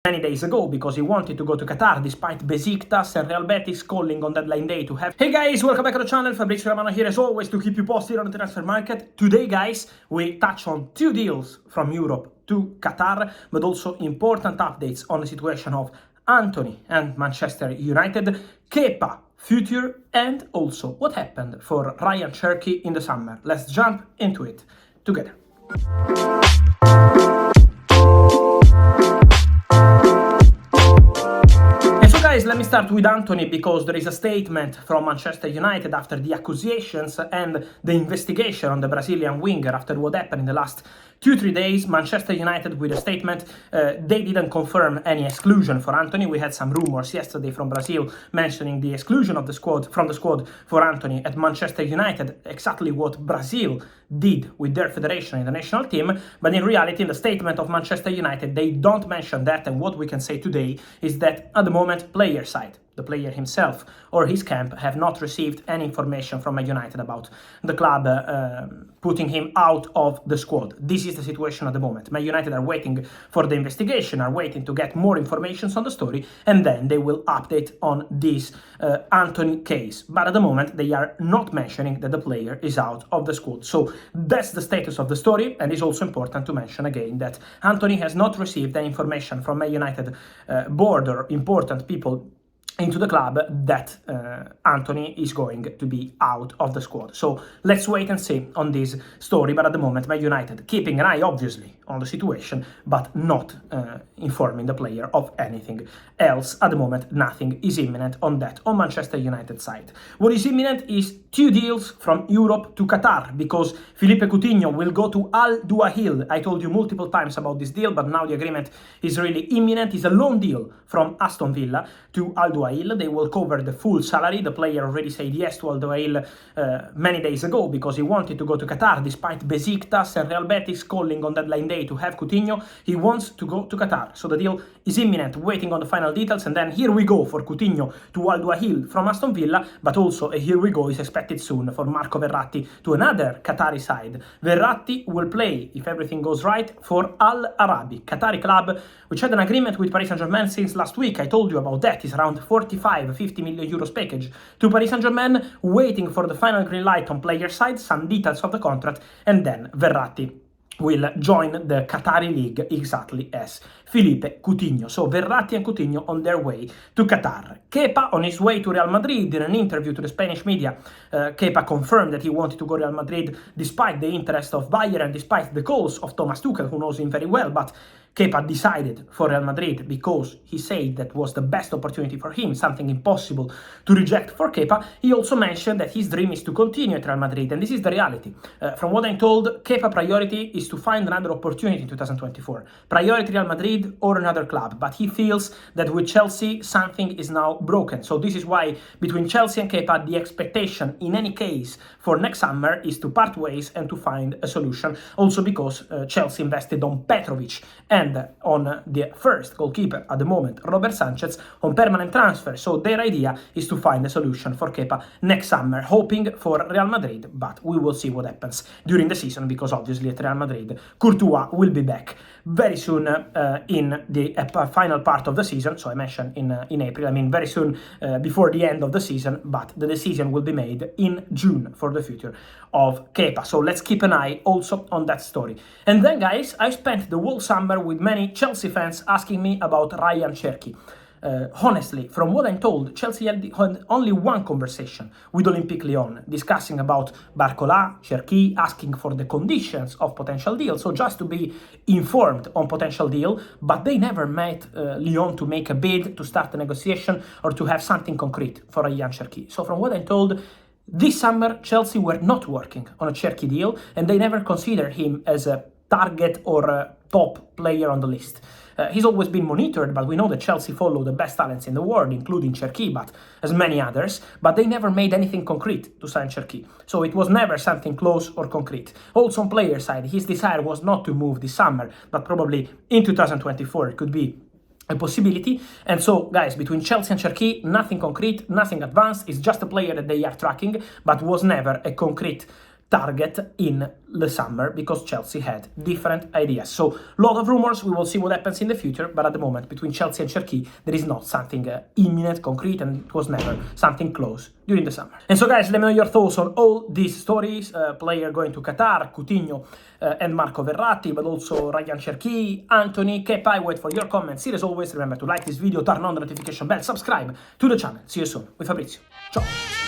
many days ago because he wanted to go to Qatar despite Besiktas and Real Betis calling on deadline day to have. Hey guys, welcome back to the channel. Fabrizio Romano here as always to keep you posted on the transfer market. Today guys, we touch on two deals from Europe to Qatar, but also important updates on the situation of Antony and Manchester United, Kepa future, and also what happened for Cherki in the summer. Let's jump into it together. Guys, let me start with Antony because there is a statement from Manchester United after the accusations and the investigation on the Brazilian winger after what happened in the last 2-3 days. Manchester United with a statement, they didn't confirm any exclusion for Antony. We had some rumors yesterday from Brazil mentioning the exclusion of the squad for Antony at Manchester United, exactly what Brazil did with their federation in the national team, but in reality in the statement of Manchester United they don't mention that, and what we can say today is that at the moment player side, the player himself or his camp have not received any information from Man United about the club putting him out of the squad. This is the situation at the moment. Man United are waiting for the investigation, are waiting to get more information on the story, and then they will update on this Antony case. But at the moment they are not mentioning that the player is out of the squad. So that's the status of the story, and it's also important to mention again that Antony has not received any information from Man United board or important people into the club that Antony is going to be out of the squad. So let's wait and see on this story, but at the moment Man United keeping an eye obviously on the situation, but not informing the player of anything else. At the moment nothing is imminent on that on Manchester United side. What is imminent is two deals from Europe to Qatar, because Philippe Coutinho will go to Al Duhail. I told you multiple times about this deal, but now the agreement is really imminent. It's a loan deal from Aston Villa to Al Duhail. They will cover the full salary. The player already said yes to Al Duhail many days ago because he wanted to go to Qatar despite Besiktas and Real Betis calling on deadline day to have Coutinho. He wants to go to Qatar, so the deal is imminent, waiting on the final details, and then here we go for Coutinho to Al Duhail from Aston Villa, but also a here we go is expected soon for Marco Verratti to another Qatari side. Verratti will play, if everything goes right, for Al Arabi, Qatari club, which had an agreement with Paris Saint-Germain since last week. I told you about that. It's around 45-50 million euros package to Paris Saint-Germain, waiting for the final green light on player side, some details of the contract, and then Verratti will join the Qatari league exactly as Philippe Coutinho. So Verratti and Coutinho on their way to Qatar. Kepa on his way to Real Madrid. In an interview to the Spanish media, Kepa confirmed that he wanted to go to Real Madrid despite the interest of Bayern and despite the calls of Thomas Tuchel, who knows him very well, but Kepa decided for Real Madrid because he said that was the best opportunity for him, something impossible to reject for Kepa. He also mentioned that his dream is to continue at Real Madrid, and this is the reality. From what I'm told, Kepa priority is to find another opportunity in 2024. Priority Real Madrid or another club, but he feels that with Chelsea something is now broken. So this is why between Chelsea and Kepa the expectation in any case for next summer is to part ways and to find a solution. Also because Chelsea invested on Petrovic and on the first goalkeeper at the moment, Robert Sanchez, on permanent transfer. So their idea is to find a solution for Kepa next summer, hoping for Real Madrid, but we will see what happens during the season, because obviously at Real Madrid, Courtois will be back very soon in the final part of the season. So I mentioned in April, I mean very soon before the end of the season, but the decision will be made in June for the future of Kepa. So let's keep an eye also on that story. And then guys, I spent the whole summer with many Chelsea fans asking me about Cherki. Honestly, from what I'm told, Chelsea had only one conversation with Olympique Lyon, discussing about Barcola, Cherki, asking for the conditions of potential deal, so just to be informed on potential deal, but they never met Lyon to make a bid, to start a negotiation, or to have something concrete for Cherki. So from what I'm told, this summer Chelsea were not working on a Cherki deal, and they never considered him as a target or a top player on the list. He's always been monitored, but we know that Chelsea follow the best talents in the world, including Cherki, but as many others, but they never made anything concrete to sign Cherki. So it was never something close or concrete. Also on player side, his desire was not to move this summer, but probably in 2024 it could be a possibility. And so guys, between Chelsea and Cherki, nothing concrete, nothing advanced. It's just a player that they are tracking, but was never a concrete target in the summer because Chelsea had different ideas. So, lot of rumors, we will see what happens in the future, but at the moment, between Chelsea and Cherki, there is not something imminent, concrete, and it was never something close during the summer. And so, guys, let me know your thoughts on all these stories, player going to Qatar, Coutinho, and Marco Verratti, but also Ryan Cherki, Antony, Kepa. I wait for your comments. Here, as always, remember to like this video, turn on the notification bell, subscribe to the channel. See you soon with Fabrizio. Ciao!